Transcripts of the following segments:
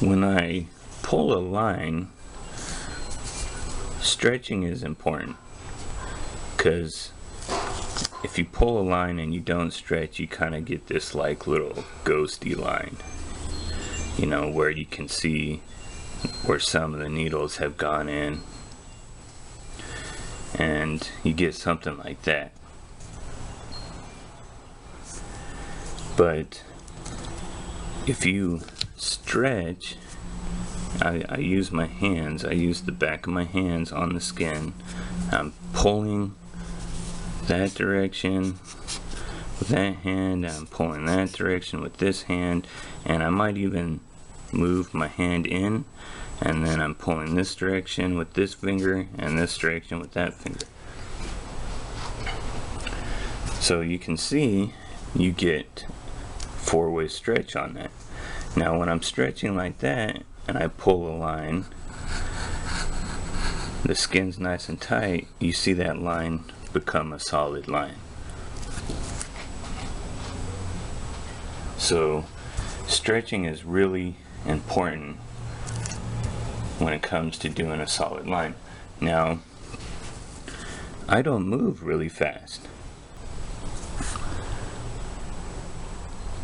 When I pull a line, stretching is important, because if you pull a line and you don't stretch, you kind of get this like little ghosty line, you know, where you can see where some of the needles have gone in, and you get something like that. But if you stretch, I use my hands, I use the back of my hands on the skin. I'm pulling that direction with that hand, I'm pulling that direction with this hand, and I might even move my hand in, and then I'm pulling this direction with this finger and this direction with that finger. So you can see you get four-way stretch on that. Now when I'm stretching like that and I pull a line, the skin's nice and tight, you see that line become a solid line. So stretching is really important when it comes to doing a solid line. Now, I don't move really fast.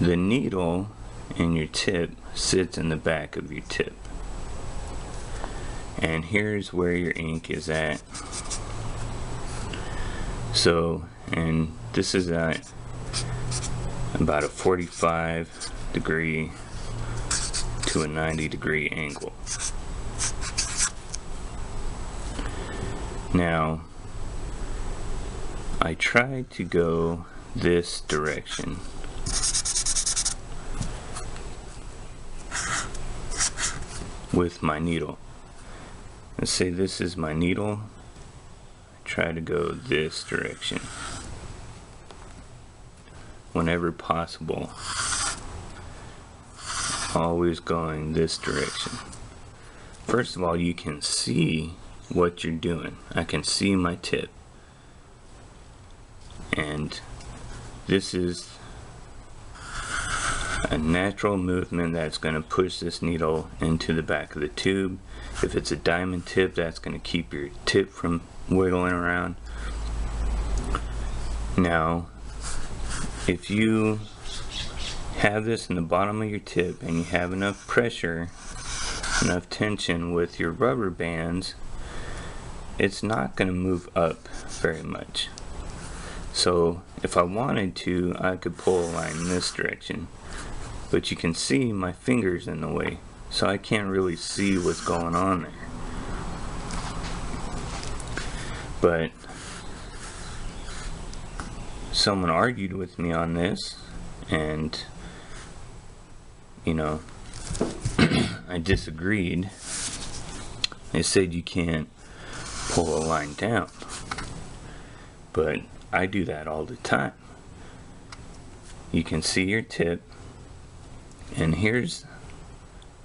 The needle in your tip sits in the back of your tip, and here's where your ink is at. So, and this is at about a 45 degree to a 90 degree angle. Now, I tried to go this direction with my needle. Let's say this is my needle. I try to go this direction whenever possible, always going this direction. First of all, you can see what you're doing. I can see my tip, and this is a natural movement that's going to push this needle into the back of the tube. If it's a diamond tip, that's going to keep your tip from wiggling around. Now, if you have this in the bottom of your tip and you have enough pressure, enough tension with your rubber bands, it's not going to move up very much. So if I wanted to, I could pull a line in this direction, but you can see my fingers in the way, so I can't really see what's going on there. But someone argued with me on this, and you know, I disagreed. They said you can't pull a line down, but I do that all the time. You can see your tip, and here's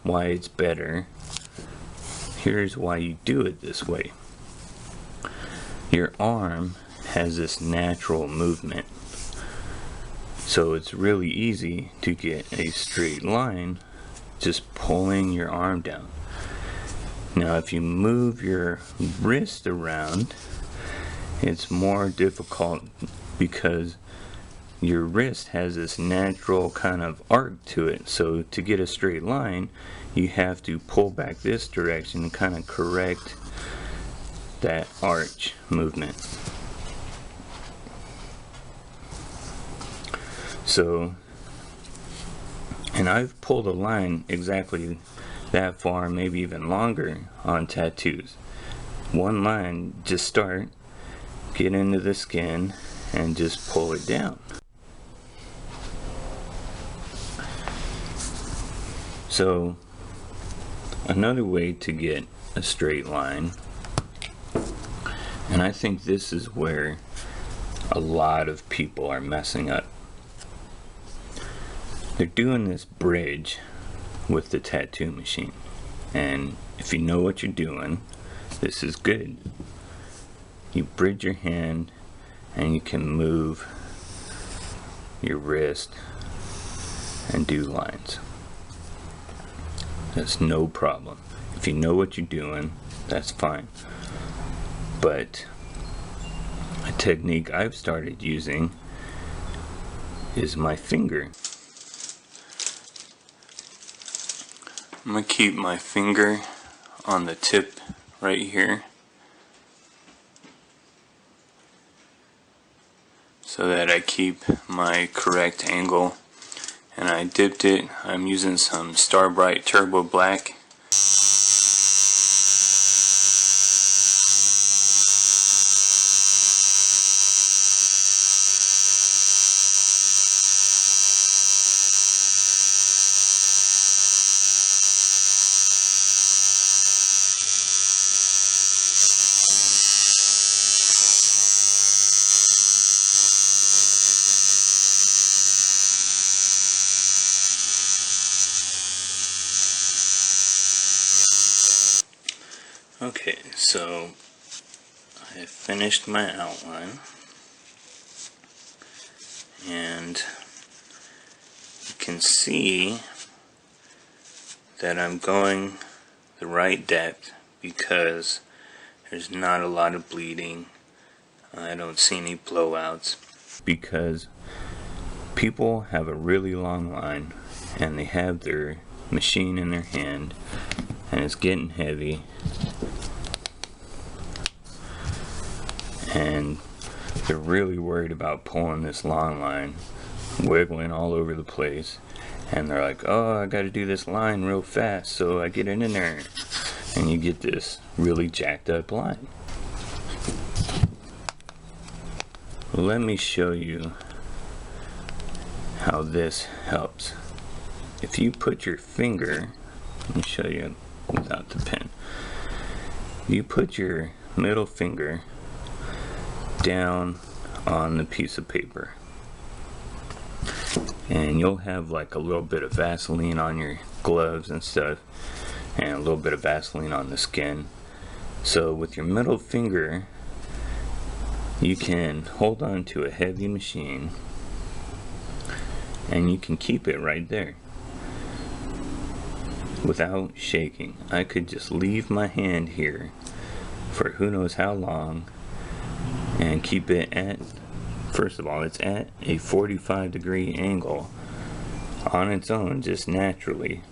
why it's better. Here's why you do it this way. Your arm has this natural movement, so it's really easy to get a straight line just pulling your arm down. Now if you move your wrist around, it's more difficult because your wrist has this natural kind of arc to it. So to get a straight line, you have to pull back this direction and kind of correct that arch movement. So, and I've pulled a line exactly that far, maybe even longer, on tattoos. One line, just start, get into the skin, and just pull it down. So, another way to get a straight line, and I think this is where a lot of people are messing up. They're doing this bridge with the tattoo machine, and if you know what you're doing, this is good. You bridge your hand and you can move your wrist and do lines. That's no problem. If you know what you're doing, that's fine. But a technique I've started using is my finger. I'm going to keep my finger on the tip right here so that I keep my correct angle. And I dipped it. I'm using some Starbright Turbo Black. Okay, so I finished my outline, and you can see that I'm going the right depth because there's not a lot of bleeding. I don't see any blowouts because people have a really long line and they have their machine in their hand and it's getting heavy, and they're really worried about pulling this long line, wiggling all over the place, and they're like, oh, I gotta do this line real fast so I get it in there, and you get this really jacked up line. Let me show you how this helps. If you put your finger, let me show you without the pen. You put your middle finger down on the piece of paper, and you'll have like a little bit of Vaseline on your gloves and stuff, and a little bit of Vaseline on the skin. So with your middle finger, you can hold on to a heavy machine and you can keep it right there without shaking. I could just leave my hand here for who knows how long and keep it at, first of all, it's at a 45-degree angle on its own, just naturally,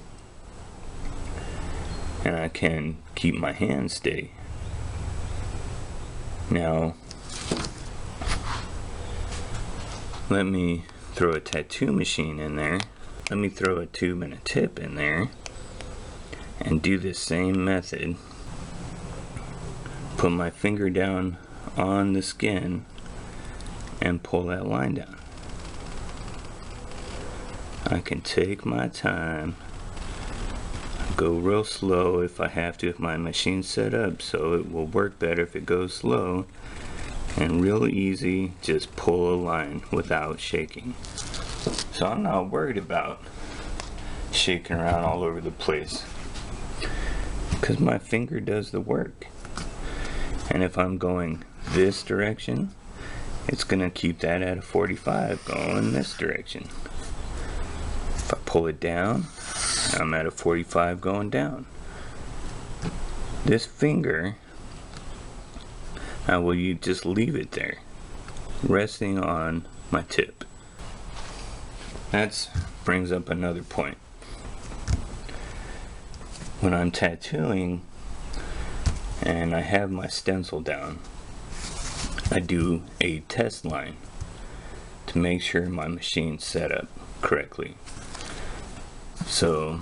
and I can keep my hand steady. Now let me throw a tattoo machine in there. Let me throw a tube and a tip in there and do the same method. Put my finger down on the skin and pull that line down. I can take my time, go real slow if I have to, if my machine's set up so it will work better if it goes slow, and real easy, just pull a line without shaking. So I'm not worried about shaking around all over the place because my finger does the work. And if I'm going this direction, it's gonna keep that at a 45 going this direction. If I pull it down, I'm at a 45 going down. This finger, how will you just leave it there, resting on my tip? That brings up another point. When I'm tattooing and I have my stencil down, I do a test line to make sure my machine's set up correctly. So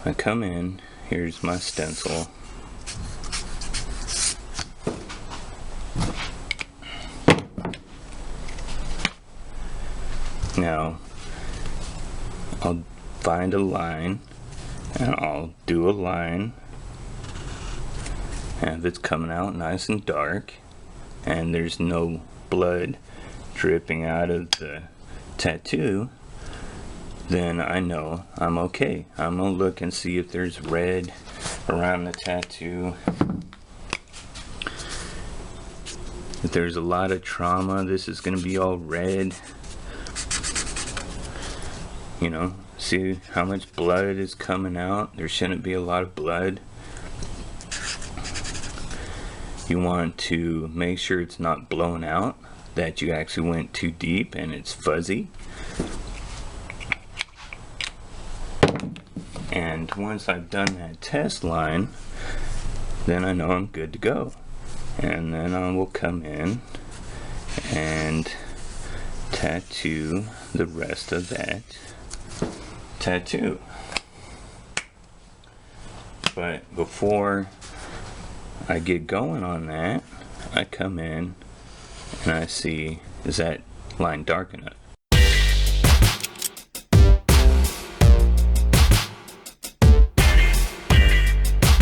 I come in, here's my stencil. Now I'll find a line and I'll do a line, and if it's coming out nice and dark and there's no blood dripping out of the tattoo, then I know I'm okay. I'm gonna look and see if there's red around the tattoo. If there's a lot of trauma, this is gonna be all red. you know, see how much blood is coming out. There shouldn't be a lot of blood. You want to make sure it's not blown out, that you actually went too deep and it's fuzzy. And once I've done that test line, then I know I'm good to go. And then I will come in and tattoo the rest of that tattoo. But before I get going on that, I come in and I see, is that line dark enough?